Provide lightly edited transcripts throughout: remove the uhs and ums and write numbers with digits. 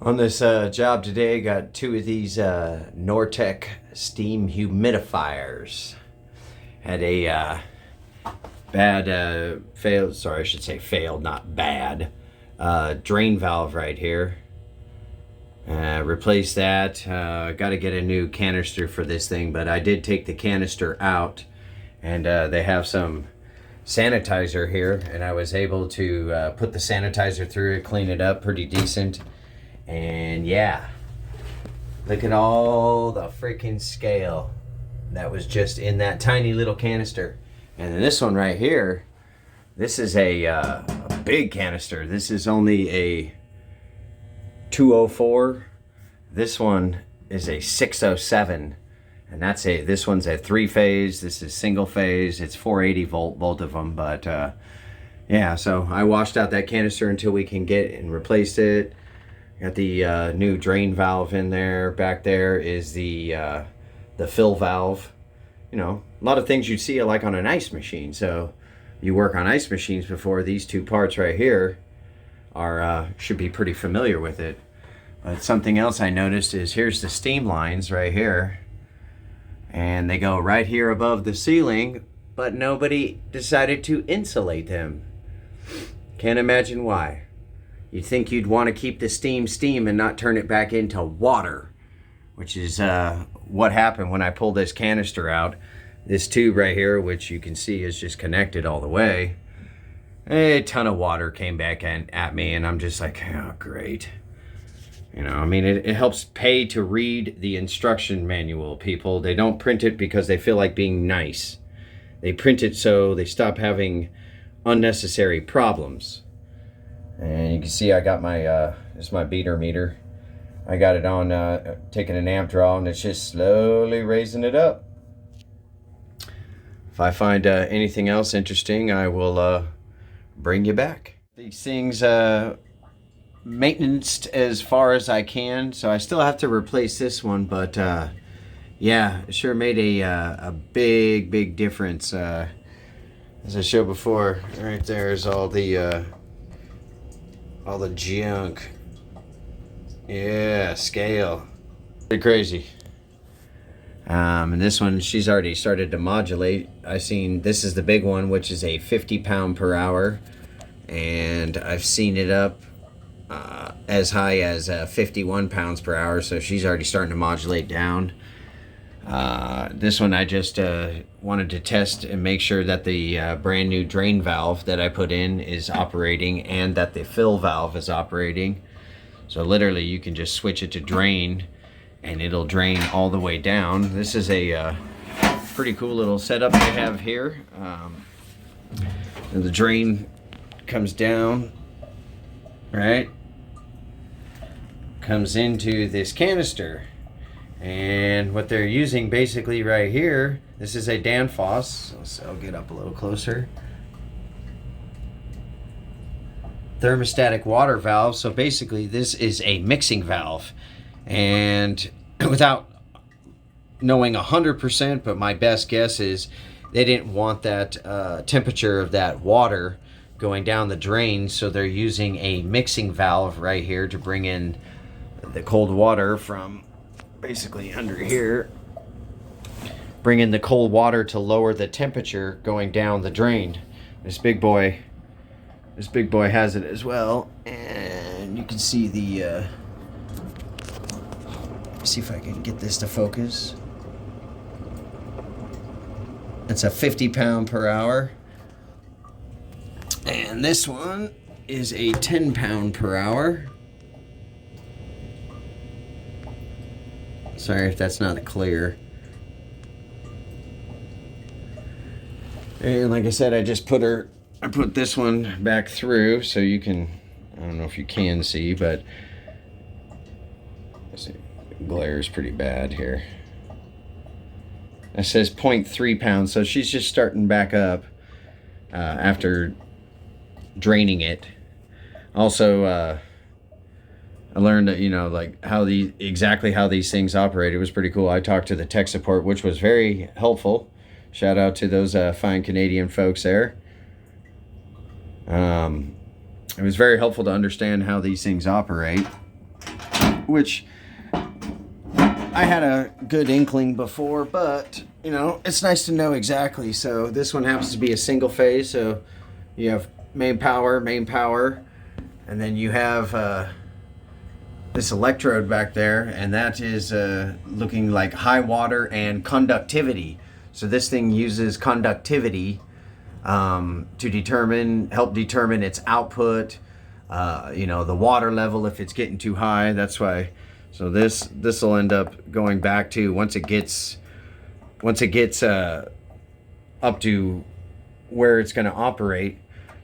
On this job today, got two of these Nortec steam humidifiers. Had a bad failed, sorry, I should say failed, not bad, drain valve right here. Replace that. Got to get a new canister for this thing, but I did take the canister out, and they have some sanitizer here, and I was able to put the sanitizer through it, clean it up pretty decent. And yeah, look at all the freaking scale that was just in that tiny little canister. And then this one right here, this is a big canister. This is only a 204. This one is a 607, and this one's a 3-phase. This is single phase. It's 480 volt, both of them. But yeah, so I washed out that canister until we can get and replace it. Got the new drain valve in there. Back there is the fill valve. You know, a lot of things you'd see like on an ice machine. So you work on ice machines before, these two parts right here are should be pretty familiar with it. But something else I noticed is here's the steam lines right here, and they go right here above the ceiling, but nobody decided to insulate them. Can't imagine why. You'd think you'd want to keep the steam and not turn it back into water, which is what happened when I pulled this canister out. This tube right here, which you can see is just connected all the way, a ton of water came back at me, and I'm just like, oh, great. You know, I mean, it helps pay to read the instruction manual, people. They don't print it because they feel like being nice. They print it so they stop having unnecessary problems. And you can see I got my, this is my beater meter. I got it on, taking an amp draw, and it's just slowly raising it up. If I find anything else interesting, I will bring you back. These things, maintenanced as far as I can, so I still have to replace this one, but yeah, it sure made a big difference. As I showed before, right there's all the junk. Yeah, scale. Pretty crazy. And this one, she's already started to modulate. I've seen, this is the big one, which is a 50 pound per hour. And I've seen it up as high as 51 pounds per hour. So she's already starting to modulate down. This one I just wanted to test and make sure that the brand new drain valve that I put in is operating, and that the fill valve is operating. So literally you can just switch it to drain and it'll drain all the way down. This is a pretty cool little setup they have here. And the drain comes down, right? Comes into this canister. And what they're using basically right here, this is a Danfoss, so I'll get up a little closer. Thermostatic water valve. So basically this is a mixing valve, and without knowing 100%, but my best guess is they didn't want that temperature of that water going down the drain, so they're using a mixing valve right here to bring in the cold water from basically under here, bring in the cold water to lower the temperature going down the drain. This big boy has it as well, and you can see the see if I can get this to focus. It's a 50 pound per hour, and this one is a 10 pound per hour. Sorry if that's not clear. And like I said, I put this one back through so you can, I don't know if you can see, but glare is pretty bad here. It says 0.3 pounds, so she's just starting back up after draining it. Also, I learned that, you know, like exactly how these things operate. It was pretty cool. I talked to the tech support, which was very helpful. Shout out to those fine Canadian folks there. It was very helpful to understand how these things operate. which I had a good inkling before, but you know, it's nice to know exactly. So this one happens to be a single phase, so you have main power, and then you have this electrode back there, and that is looking like high water and conductivity. So this thing uses conductivity to help determine its output, you know, the water level if it's getting too high. That's why. So this will end up going back to once it gets up to where it's going to operate,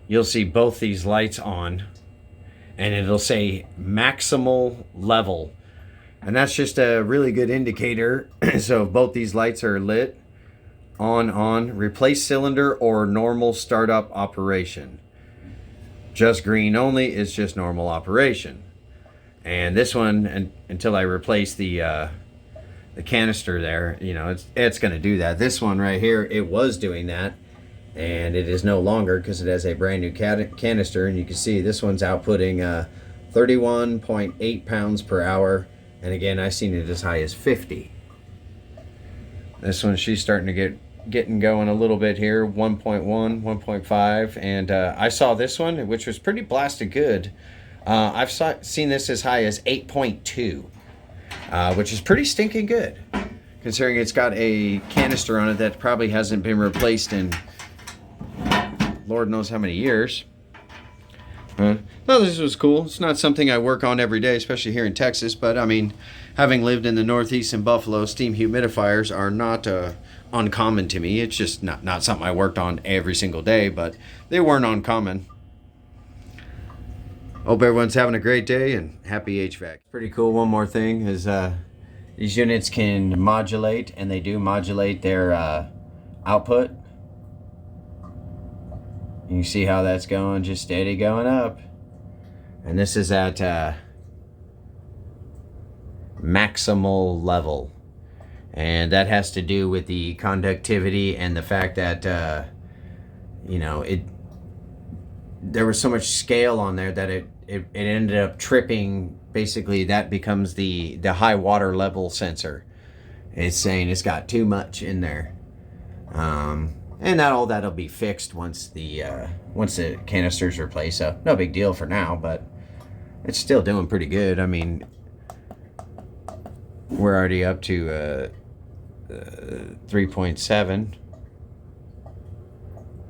you'll see both these lights on, and it'll say maximal level, and that's just a really good indicator. So if both these lights are lit, on, replace cylinder or normal startup operation. Just green only is just normal operation. And this one, until I replace the canister there, you know, it's going to do that. This one right here, it was doing that, and it is no longer because it has a brand new canister. And you can see this one's outputting 31.8 pounds per hour, and again, I've seen it as high as 50. This one, she's starting to getting going a little bit here, 1.1, 1.5, and I saw this one, which was pretty blasted good. I've seen this as high as 8.2, which is pretty stinking good, considering it's got a canister on it that probably hasn't been replaced in Lord knows how many years. No, this was cool. It's not something I work on every day, especially here in Texas, but I mean, having lived in the Northeast in Buffalo, steam humidifiers are not uncommon to me. It's just not something I worked on every single day, but they weren't uncommon. Hope everyone's having a great day and happy HVAC. Pretty cool. One more thing is these units can modulate, and they do modulate their output. You see how that's going, just steady going up. And this is at maximal level. And that has to do with the conductivity and the fact that, you know, there was so much scale on there that it ended up tripping. Basically, that becomes the high water level sensor. It's saying it's got too much in there. And that'll be fixed once the canister's replaced. So no big deal for now, but it's still doing pretty good. I mean, we're already up to 3.7,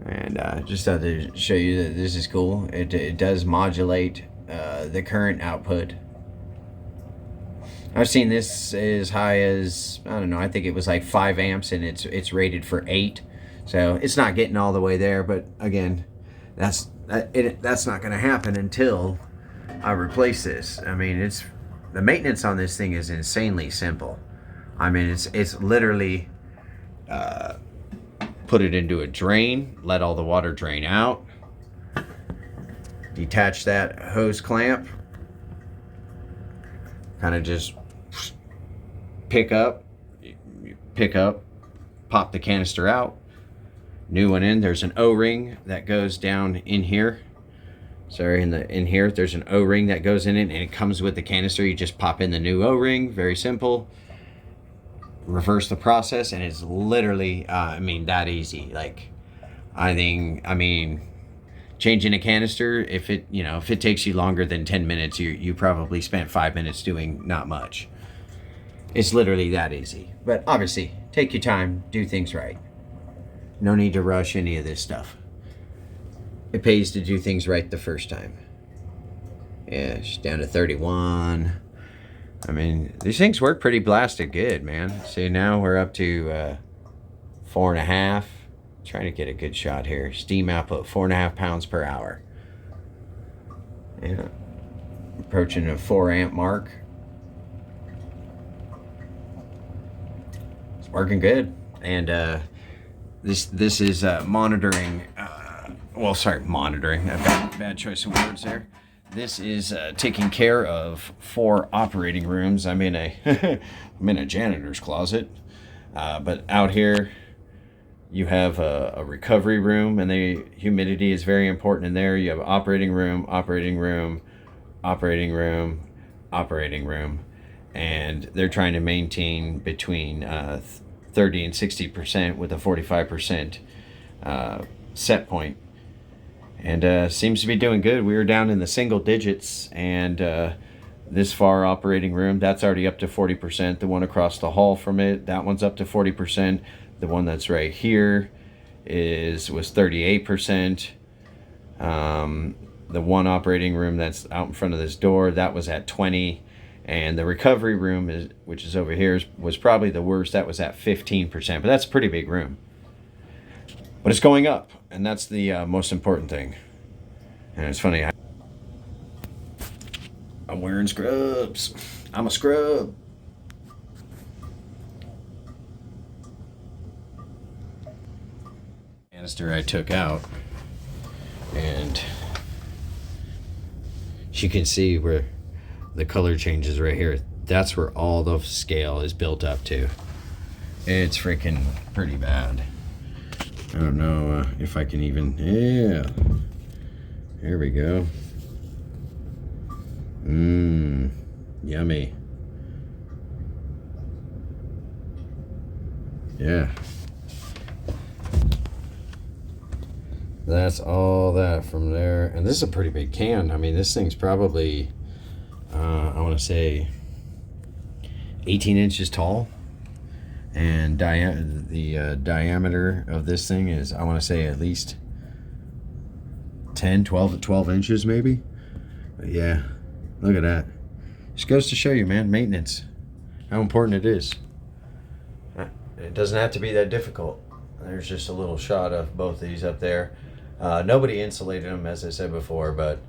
and just thought to show you that this is cool. It does modulate the current output. I've seen this as high as, I don't know, I think it was like 5 amps, and it's rated for 8. So it's not getting all the way there, but again, that's not going to happen until I replace this. I mean, the maintenance on this thing is insanely simple. I mean, it's literally put it into a drain, let all the water drain out, detach that hose clamp, kind of just pick up, pop the canister out. New one in. There's an O-ring that goes down in here. Sorry, in here there's an O-ring that goes in it, and it comes with the canister. You just pop in the new O-ring. Very simple. Reverse the process, and it's literally, I mean, that easy. Like, I mean, changing a canister, if it takes you longer than 10 minutes, you probably spent 5 minutes doing not much. It's literally that easy. But obviously, take your time, do things right. No need to rush any of this stuff. It pays to do things right the first time. Yeah, it's down to 31. I mean, these things work pretty blasted good, man. See, now we're up to 4.5. Trying to get a good shot here. Steam output, 4.5 pounds per hour. Yeah, approaching a 4 amp mark. It's working good. And this is monitoring. Monitoring. I've got a bad choice of words there. This is taking care of 4 operating rooms. I'm in a janitor's closet, but out here you have a recovery room, and the humidity is very important in there. You have operating room, operating room, operating room, operating room, and they're trying to maintain between 30 and 60% with a 45% set point, and seems to be doing good. We were down in the single digits, and this far operating room, that's already up to 40%. The one across the hall from it, that one's up to 40%. The one that's right here was 38%. The one operating room that's out in front of this door, that was at 20, and the recovery room, which is over here, was probably the worst. That was at 15%, but that's a pretty big room. But it's going up, and that's the most important thing. And it's funny, I'm wearing scrubs. I'm a scrub. Canister I took out, and you can see where the color changes right here. That's where all the scale is built up to. It's freaking pretty bad. I don't know if I can even, yeah. Here we go. Yummy. Yeah. That's all that from there. And this is a pretty big can. I mean, this thing's probably, I want to say 18 inches tall. And the diameter of this thing is, I want to say, at least 12 inches maybe. But yeah, look at that. Just goes to show you, man, maintenance, how important it is. It doesn't have to be that difficult. There's just a little shot of both of these up there. Nobody insulated them, as I said before, but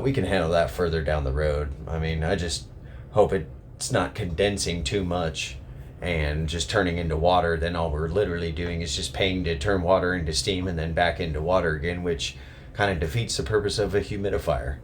we can handle that further down the road. I mean, I just hope it's not condensing too much and just turning into water. Then all we're literally doing is just paying to turn water into steam and then back into water again, which kind of defeats the purpose of a humidifier.